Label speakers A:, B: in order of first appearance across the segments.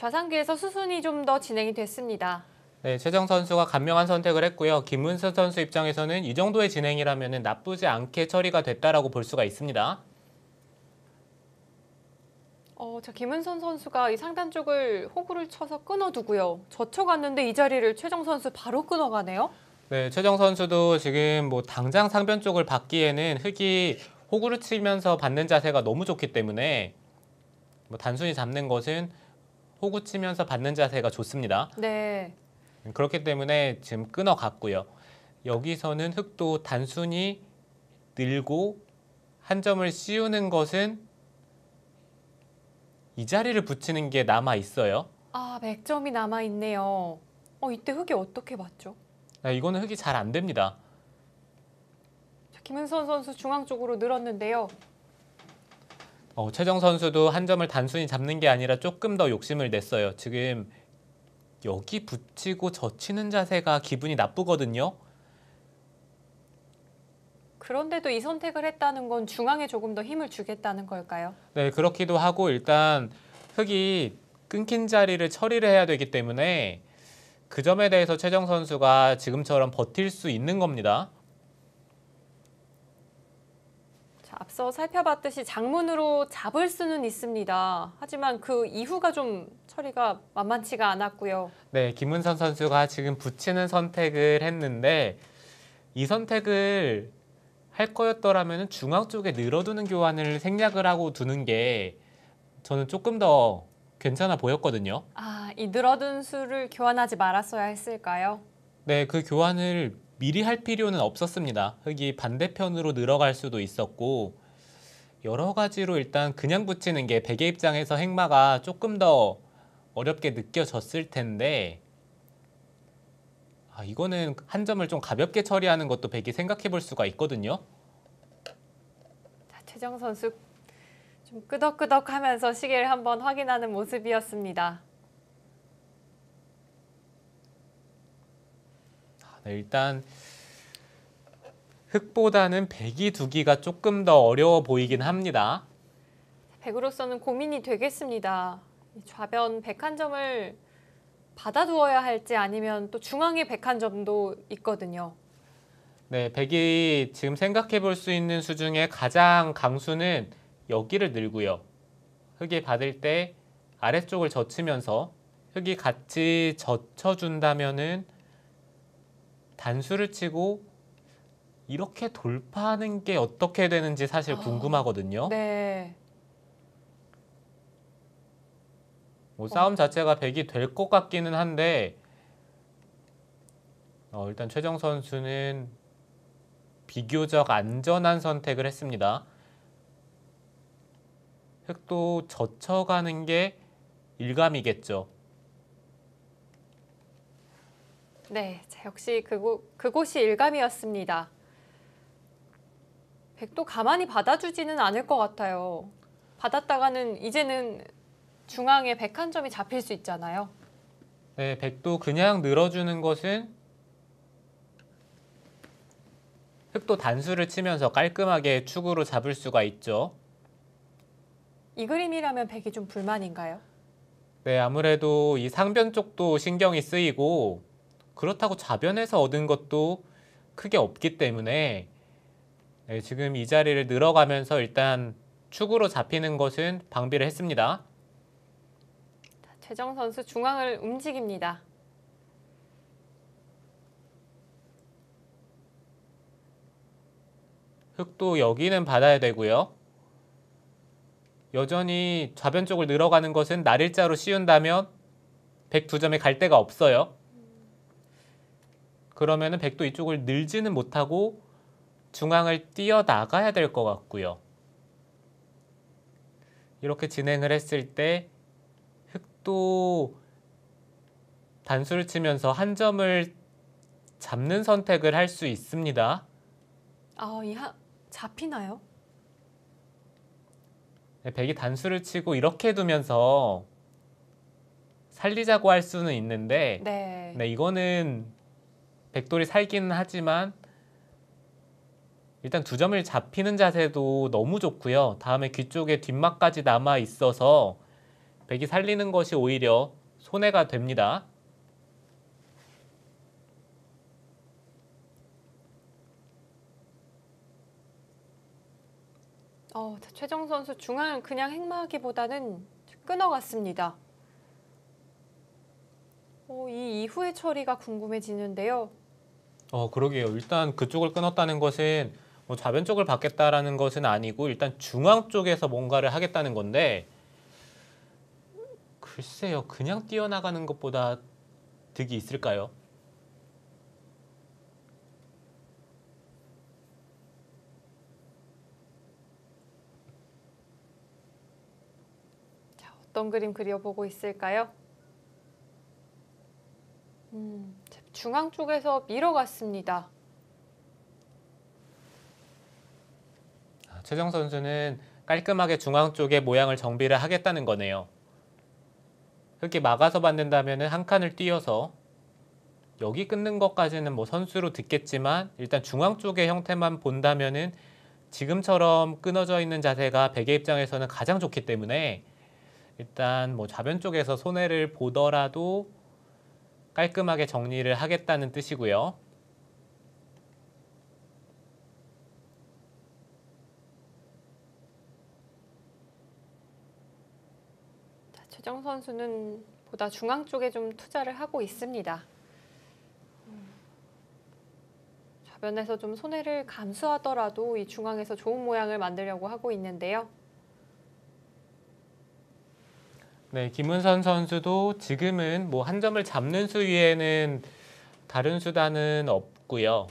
A: 좌상기에서 수순이 좀 더 진행이 됐습니다.
B: 네, 최정 선수가 간명한 선택을 했고요. 김문수 선수 입장에서는 이 정도의 진행이라면 나쁘지 않게 처리가 됐다라고 볼 수가 있습니다.
A: 김은선 선수가 이 상단 쪽을 호구를 쳐서 끊어두고요. 젖혀갔는데 이 자리를 최정 선수 바로 끊어가네요.
B: 네, 최정 선수도 지금 뭐 당장 상변 쪽을 받기에는 흙이 호구를 치면서 받는 자세가 너무 좋기 때문에 뭐 단순히 잡는 것은 호구 치면서 받는 자세가 좋습니다.
A: 네.
B: 그렇기 때문에 지금 끊어갔고요. 여기서는 흙도 단순히 늘고 한 점을 씌우는 것은 이 자리를 붙이는 게 남아 있어요.
A: 아, 100점이 남아있네요. 이때 흙이 어떻게 맞죠?
B: 이거는 흙이 잘 안 됩니다.
A: 자, 김은선 선수 중앙 쪽으로 늘었는데요.
B: 최정 선수도 한 점을 단순히 잡는 게 아니라 조금 더 욕심을 냈어요. 지금 여기 붙이고 젖히는 자세가 기분이 나쁘거든요.
A: 그런데도 이 선택을 했다는 건 중앙에 조금 더 힘을 주겠다는 걸까요?
B: 네, 그렇기도 하고 일단 흙이 끊긴 자리를 처리를 해야 되기 때문에 그 점에 대해서 최정 선수가 지금처럼 버틸 수 있는 겁니다.
A: 자, 앞서 살펴봤듯이 장문으로 잡을 수는 있습니다. 하지만 그 이후가 좀 처리가 만만치가 않았고요.
B: 네, 김은선 선수가 지금 붙이는 선택을 했는데 이 선택을 할 거였더라면 중앙 쪽에 늘어두는 교환을 생략을 하고 두는 게 저는 조금 더 괜찮아 보였거든요.
A: 아, 이 늘어든 수를 교환하지 말았어야 했을까요?
B: 네, 그 교환을 미리 할 필요는 없었습니다. 흙이 반대편으로 늘어갈 수도 있었고 여러 가지로 일단 그냥 붙이는 게 백의 입장에서 행마가 조금 더 어렵게 느껴졌을 텐데 이거는 한 점을 좀 가볍게 처리하는 것도 백이 생각해 볼 수가 있거든요.
A: 자, 최정 선수 좀 끄덕끄덕하면서 시계를 한번 확인하는 모습이었습니다.
B: 네, 일단 흙보다는 백이 두기가 조금 더 어려워 보이긴 합니다.
A: 백으로서는 고민이 되겠습니다. 이 좌변 101점을 받아두어야 할지 아니면 또 중앙에 101점도 있거든요.
B: 네, 백이 지금 생각해 볼 수 있는 수 중에 가장 강수는 여기를 늘고요. 흙이 받을 때 아래쪽을 젖히면서 흙이 같이 젖혀준다면은 단수를 치고 이렇게 돌파하는 게 어떻게 되는지 사실 궁금하거든요.
A: 네.
B: 뭐 싸움 자체가 백이 될 것 같기는 한데 일단 최정 선수는 비교적 안전한 선택을 했습니다. 흙도 젖혀가는 게 일감이겠죠.
A: 네, 자, 역시 그곳이 일감이었습니다. 백도 가만히 받아주지는 않을 것 같아요. 받았다가는 이제는 중앙에 101점이 잡힐 수 있잖아요.
B: 네, 백도 그냥 늘어주는 것은 흙도 단수를 치면서 깔끔하게 축으로 잡을 수가 있죠.
A: 이 그림이라면 백이 좀 불만인가요?
B: 네, 아무래도 이 상변 쪽도 신경이 쓰이고 그렇다고 좌변에서 얻은 것도 크게 없기 때문에 네, 지금 이 자리를 늘어가면서 일단 축으로 잡히는 것은 방비를 했습니다.
A: 최정 선수 중앙을 움직입니다.
B: 흙도 여기는 받아야 되고요. 여전히 좌변 쪽을 늘어가는 것은 날일자로 씌운다면 백 두 점에 갈 데가 없어요. 그러면은 백도 이쪽을 늘지는 못하고 중앙을 뛰어나가야 될 것 같고요. 이렇게 진행을 했을 때 흙도 단수를 치면서 한 점을 잡는 선택을 할 수 있습니다.
A: 잡히나요?
B: 네, 백이 단수를 치고 이렇게 두면서 살리자고 할 수는 있는데
A: 네.
B: 이거는 백돌이 살기는 하지만 일단 두 점을 잡히는 자세도 너무 좋고요. 다음에 귀 쪽에 뒷막까지 남아 있어서 백이 살리는 것이 오히려 손해가 됩니다.
A: 자, 최정 선수 중앙을 그냥 행마하기보다는 끊어갔습니다. 이 이후의 처리가 궁금해지는데요.
B: 그러게요. 일단 그쪽을 끊었다는 것은 뭐 좌변 쪽을 받겠다라는 것은 아니고 일단 중앙 쪽에서 뭔가를 하겠다는 건데 글쎄요. 그냥 뛰어나가는 것보다 득이 있을까요?
A: 자, 어떤 그림 그려보고 있을까요? 중앙 쪽에서 밀어갔습니다.
B: 최정 선수는 깔끔하게 중앙 쪽에 모양을 정비를 하겠다는 거네요. 흙이 막아서 받는다면 한 칸을 띄어서 여기 끊는 것까지는 뭐 선수로 듣겠지만 일단 중앙 쪽의 형태만 본다면은 지금처럼 끊어져 있는 자세가 백의 입장에서는 가장 좋기 때문에 일단 뭐 좌변 쪽에서 손해를 보더라도 깔끔하게 정리를 하겠다는 뜻이고요.
A: 자, 최정 선수는 보다 중앙 쪽에 좀 투자를 하고 있습니다. 좌변에서 좀 손해를 감수하더라도 이 중앙에서 좋은 모양을 만들려고 하고 있는데요.
B: 네, 김은선 선수도 지금은 뭐 한 점을 잡는 수 위에는 다른 수단은 없고요.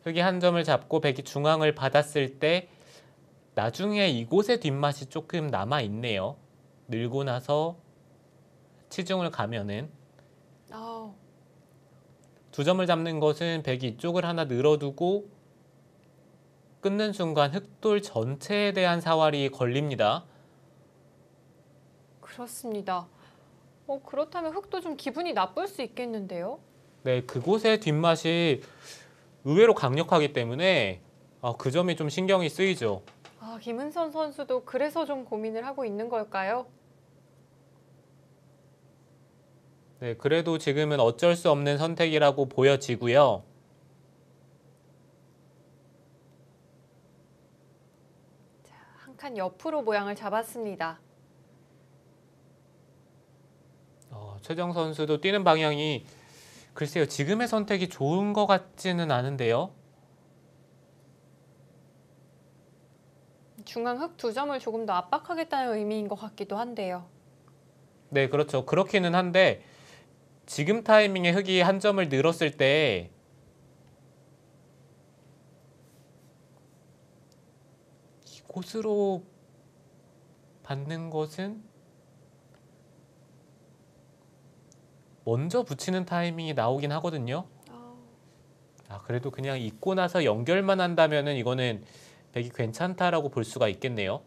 B: 흙이 한 점을 잡고 백이 중앙을 받았을 때 나중에 이곳의 뒷맛이 조금 남아 있네요. 늘고 나서 치중을 가면은
A: 아,
B: 두 점을 잡는 것은 백이 이쪽을 하나 늘어두고 끊는 순간 흑돌 전체에 대한 사활이 걸립니다.
A: 그렇습니다. 그렇다면 흑도 좀 기분이 나쁠 수 있겠는데요?
B: 네, 그곳의 뒷맛이 의외로 강력하기 때문에 그 점이 좀 신경이 쓰이죠.
A: 김은선 선수도 그래서 좀 고민을 하고 있는 걸까요?
B: 네, 그래도 지금은 어쩔 수 없는 선택이라고 보여지고요.
A: 한 칸 옆으로 모양을 잡았습니다.
B: 최정 선수도 뛰는 방향이 글쎄요, 지금의 선택이 좋은 것 같지는 않은데요.
A: 중앙 흑 두 점을 조금 더 압박하겠다는 의미인 것 같기도 한데요.
B: 네, 그렇죠. 그렇기는 한데 지금 타이밍에 흑이 한 점을 늘었을 때 이곳으로 받는 것은 먼저 붙이는 타이밍이 나오긴 하거든요. 그래도 그냥 입고 나서 연결만 한다면은 이거는 백이 괜찮다라고 볼 수가 있겠네요.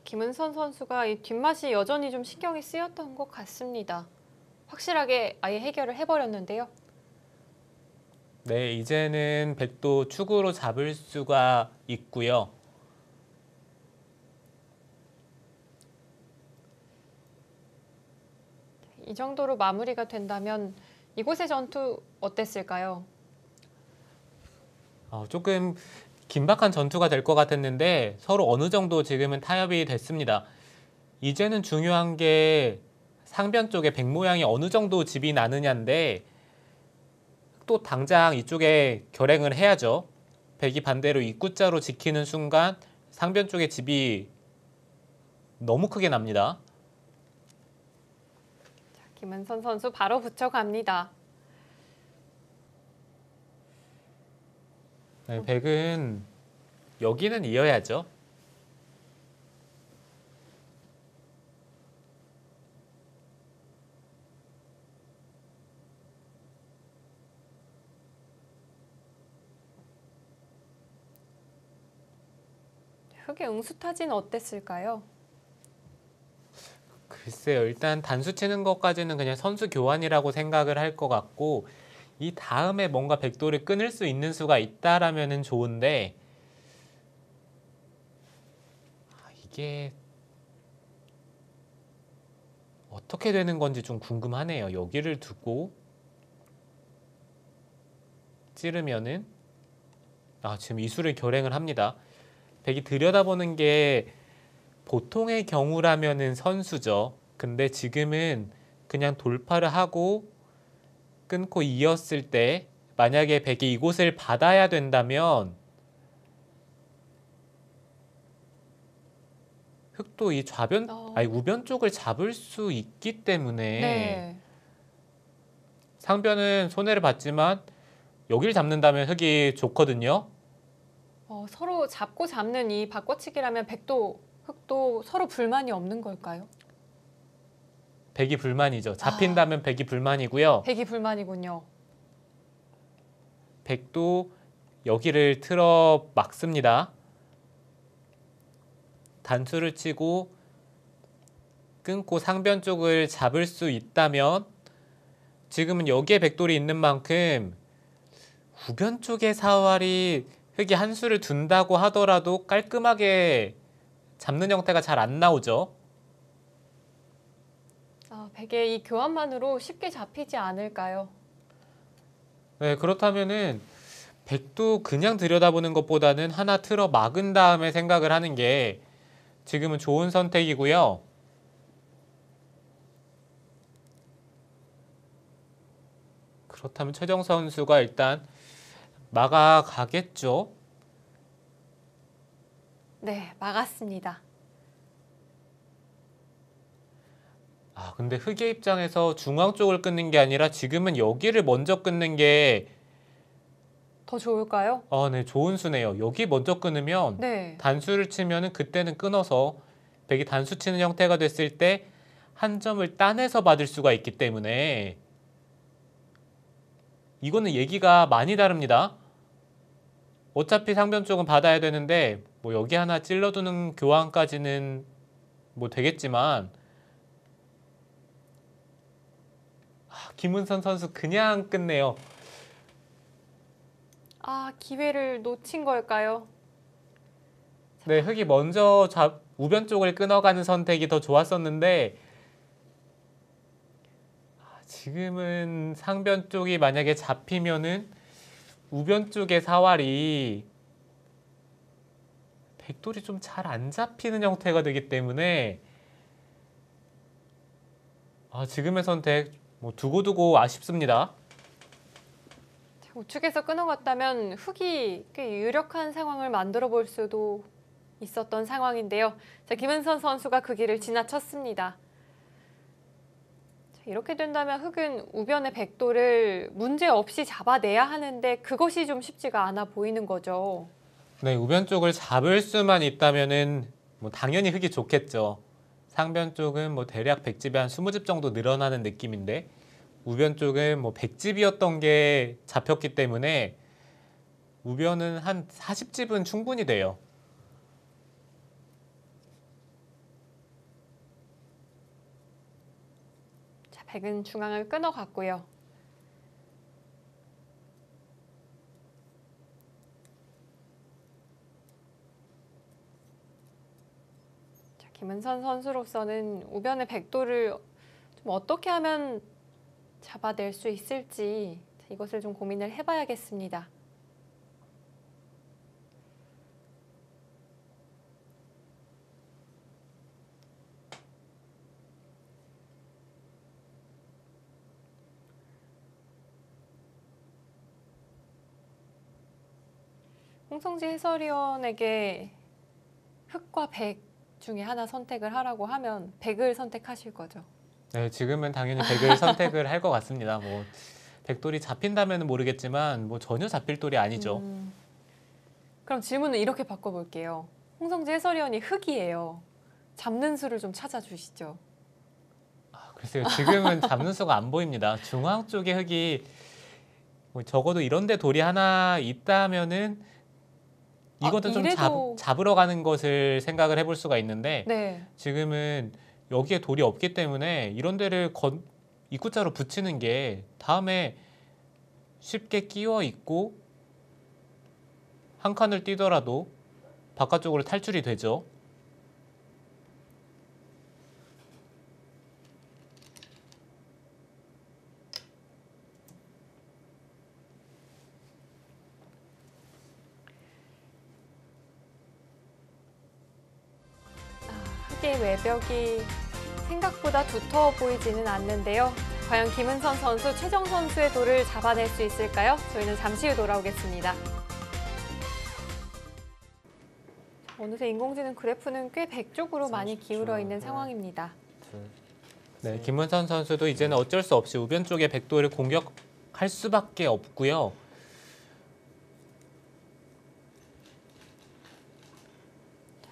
A: 김은선 선수가 이 뒷맛이 여전히 좀 신경이 쓰였던 것 같습니다. 확실하게 아예 해결을 해버렸는데요.
B: 네, 이제는 백도 축으로 잡을 수가 있고요.
A: 이 정도로 마무리가 된다면 이곳의 전투 어땠을까요?
B: 조금 긴박한 전투가 될 것 같았는데 서로 어느 정도 지금은 타협이 됐습니다. 이제는 중요한 게 상변 쪽에 백 모양이 어느 정도 집이 나느냐인데 또 당장 이쪽에 결행을 해야죠. 백이 반대로 입구자로 지키는 순간 상변 쪽에 집이 너무 크게 납니다.
A: 김은선 선수 바로 붙여갑니다.
B: 네, 백은 여기는 이어야죠.
A: 흑의 응수타진 어땠을까요?
B: 글쎄요. 일단 단수 치는 것까지는 그냥 선수 교환이라고 생각을 할 것 같고 이 다음에 뭔가 백도를 끊을 수 있는 수가 있다라면은 좋은데 이게 어떻게 되는 건지 좀 궁금하네요. 여기를 두고 찌르면은 지금 이 수를 결행을 합니다. 백이 들여다보는 게 보통의 경우라면은 선수죠. 근데 지금은 그냥 돌파를 하고 끊고 이었을 때 만약에 백이 이곳을 받아야 된다면 흑도 이 좌변 아니 우변 쪽을 잡을 수 있기 때문에
A: 네.
B: 상변은 손해를 봤지만 여기를 잡는다면 흑이 좋거든요.
A: 서로 잡고 잡는 이 바꿔치기라면 백도, 흑도 서로 불만이 없는 걸까요?
B: 백이 불만이죠. 잡힌다면 백이 불만이고요.
A: 백이 불만이군요.
B: 백도 여기를 틀어 막습니다. 단수를 치고 끊고 상변 쪽을 잡을 수 있다면 지금은 여기에 백돌이 있는 만큼 우변 쪽의 사활이 흑이 한 수를 둔다고 하더라도 깔끔하게 잡는 형태가 잘 안 나오죠.
A: 백의 이 교환만으로 쉽게 잡히지 않을까요?
B: 네, 그렇다면은 백도 그냥 들여다보는 것보다는 하나 틀어 막은 다음에 생각을 하는 게 지금은 좋은 선택이고요. 그렇다면 최정 선수가 일단 막아가겠죠.
A: 네, 막았습니다.
B: 근데 흑의 입장에서 중앙 쪽을 끊는 게 아니라 지금은 여기를 먼저 끊는 게
A: 더 좋을까요?
B: 네, 좋은 수네요. 여기 먼저 끊으면
A: 네.
B: 단수를 치면은 그때는 끊어서 백이 단수 치는 형태가 됐을 때 한 점을 따내서 받을 수가 있기 때문에 이거는 얘기가 많이 다릅니다. 어차피 상변 쪽은 받아야 되는데 뭐 여기 하나 찔러두는 교환까지는 뭐 되겠지만 김은선 선수 그냥 끝내요.
A: 기회를 놓친 걸까요?
B: 네, 흑이 먼저 우변 쪽을 끊어가는 선택이 더 좋았었는데 지금은 상변 쪽이 만약에 잡히면은 우변 쪽의 사활이 백돌이 좀 잘 안 잡히는 형태가 되기 때문에 지금의 선택 뭐 두고두고 아쉽습니다.
A: 우측에서 끊어갔다면 흑이 꽤 유력한 상황을 만들어 볼 수도 있었던 상황인데요. 자, 김은선 선수가 그 길을 지나쳤습니다. 자, 이렇게 된다면 흑은 우변의 백도를 문제없이 잡아내야 하는데 그것이 좀 쉽지가 않아 보이는 거죠.
B: 네, 우변 쪽을 잡을 수만 있다면은 뭐 당연히 흑이 좋겠죠. 상변 쪽은 뭐 대략 100집에 한 20집 정도 늘어나는 느낌인데 우변 쪽은 뭐 100집이었던 게 잡혔기 때문에 우변은 한 40집은 충분히 돼요.
A: 자, 백은 중앙을 끊어갔고요. 자, 김은선 선수로서는 우변의 백도를 좀 어떻게 하면 잡아낼 수 있을지 이것을 좀 고민을 해봐야겠습니다. 홍성지 해설위원에게 흑과 백 중에 하나 선택을 하라고 하면 백을 선택하실 거죠?
B: 네, 지금은 당연히 백을 선택을 할 것 같습니다. 뭐 백돌이 잡힌다면 모르겠지만 뭐 전혀 잡힐 돌이 아니죠.
A: 그럼 질문을 이렇게 바꿔볼게요. 홍성지 해설위원이 흑이에요. 잡는 수를 좀 찾아주시죠.
B: 글쎄요, 지금은 잡는 수가 안 보입니다. 중앙 쪽에 흑이 뭐 적어도 이런데 돌이 하나 있다면은 이것도 좀
A: 이래도...
B: 잡으러 가는 것을 생각을 해볼 수가 있는데
A: 네.
B: 지금은 여기에 돌이 없기 때문에 이런 데를 입구자로 붙이는 게 다음에 쉽게 끼워 있고 한 칸을 뛰더라도 바깥쪽으로 탈출이 되죠.
A: 흙의 외벽이 생각보다 두터워 보이지는 않는데요. 과연 김은선 선수, 최정 선수의 돌을 잡아낼 수 있을까요? 저희는 잠시 후 돌아오겠습니다. 어느새 인공지능 그래프는 꽤 백쪽으로 많이 기울어 있는 상황입니다.
B: 네, 김은선 선수도 이제는 어쩔 수 없이 우변 쪽의 백돌을 공격할 수밖에 없고요.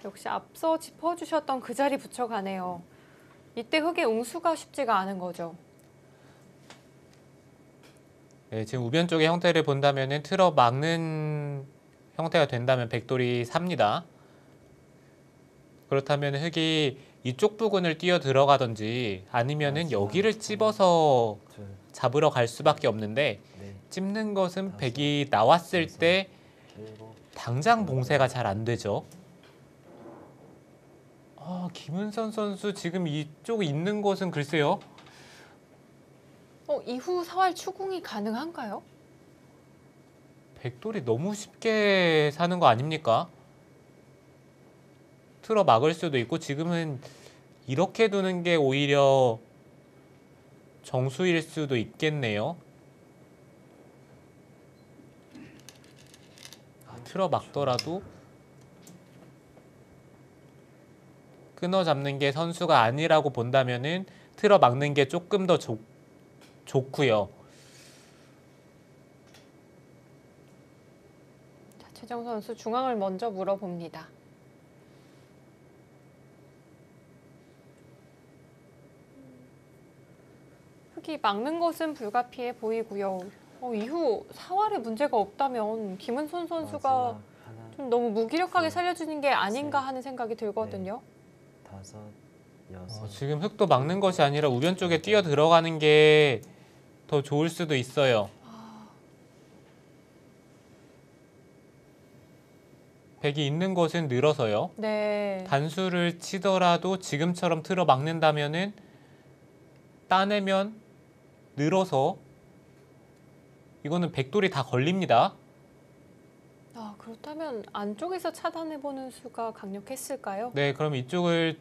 A: 역시 앞서 짚어주셨던 그 자리 붙여가네요. 이때 흙의 웅수가 쉽지가 않은 거죠.
B: 네, 지금 우변 쪽의 형태를 본다면 틀어 막는 형태가 된다면 백돌이 삽니다. 그렇다면 흙이 이쪽 부근을 뛰어 들어가든지 아니면은 여기를 찝어서 잡으러 갈 수밖에 없는데 찝는 것은 백이 나왔을 때 당장 봉쇄가 잘 안 되죠. 김은선 선수 지금 이쪽 있는 곳은 글쎄요.
A: 이후 사활 추궁이 가능한가요?
B: 백돌이 너무 쉽게 사는 거 아닙니까? 틀어 막을 수도 있고 지금은 이렇게 두는 게 오히려 정수일 수도 있겠네요. 틀어 막더라도 끊어 잡는 게 선수가 아니라고 본다면은 틀어 막는 게 조금 더 좋고요.
A: 자, 최정 선수 중앙을 먼저 물어봅니다. 흙이 막는 것은 불가피해 보이고요. 이후 사활에 문제가 없다면 김은선 선수가 좀 너무 무기력하게 살려주는 게 아닌가 하는 생각이 들거든요.
B: 지금 흙도 막는 것이 아니라 우변 쪽에 뛰어 들어가는 게 더 좋을 수도 있어요. 백이 있는 곳은 늘어서요.
A: 네.
B: 단수를 치더라도 지금처럼 틀어 막는다면은 따내면 늘어서 이거는 백돌이 다 걸립니다.
A: 그렇다면 안쪽에서 차단해보는 수가 강력했을까요?
B: 네, 그럼 이쪽을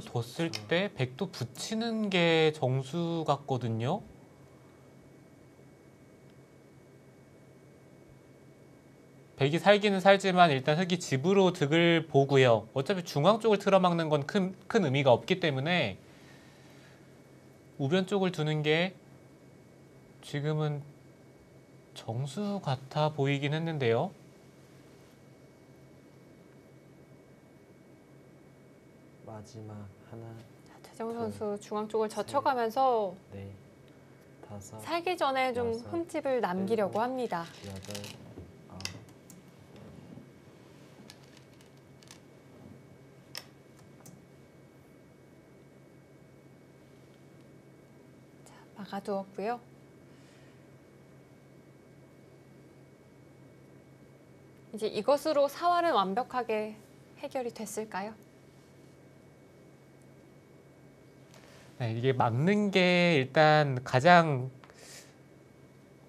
B: 뒀을 때 백도 붙이는 게 정수 같거든요. 백이 살기는 살지만 일단 흙이 집으로 득을 보고요. 어차피 중앙 쪽을 틀어막는 건 큰 의미가 없기 때문에 우변 쪽을 두는 게 지금은 정수 같아 보이긴 했는데요.
C: 마지막 하나.
A: 최정 선수 중앙 쪽을 젖혀가면서 살기 전에 좀 흠집을 남기려고 합니다. 막아두었고요. 이제 이것으로 사활은 완벽하게 해결이 됐을까요?
B: 네, 이게 막는 게 일단 가장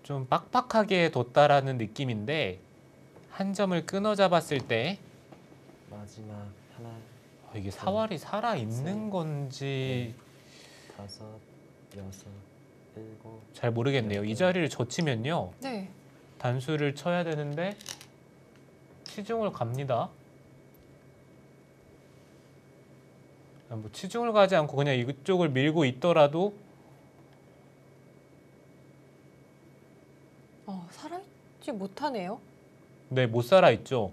B: 좀 빡빡하게 뒀다라는 느낌인데 한 점을 끊어 잡았을 때
C: 마지막 하나.
B: 이게 사활이 살아 있는 건지
C: 다섯, 여섯, 일곱.
B: 잘 모르겠네요. 이 자리를 젖히면요.
A: 네.
B: 단수를 쳐야 되는데 치중을 갑니다. 뭐 치중을 가지 않고 그냥 이쪽을 밀고 있더라도
A: 살아있지 못하네요.
B: 네, 못 살아 있죠.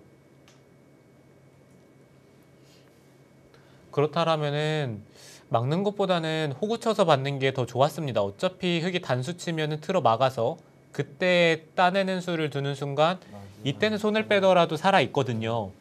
B: 그렇다면은 막는 것보다는 호구 쳐서 받는 게 더 좋았습니다. 어차피 흙이 단수 치면은 틀어 막아서 그때 따내는 수를 두는 순간 이때는 손을 빼더라도 살아 있거든요.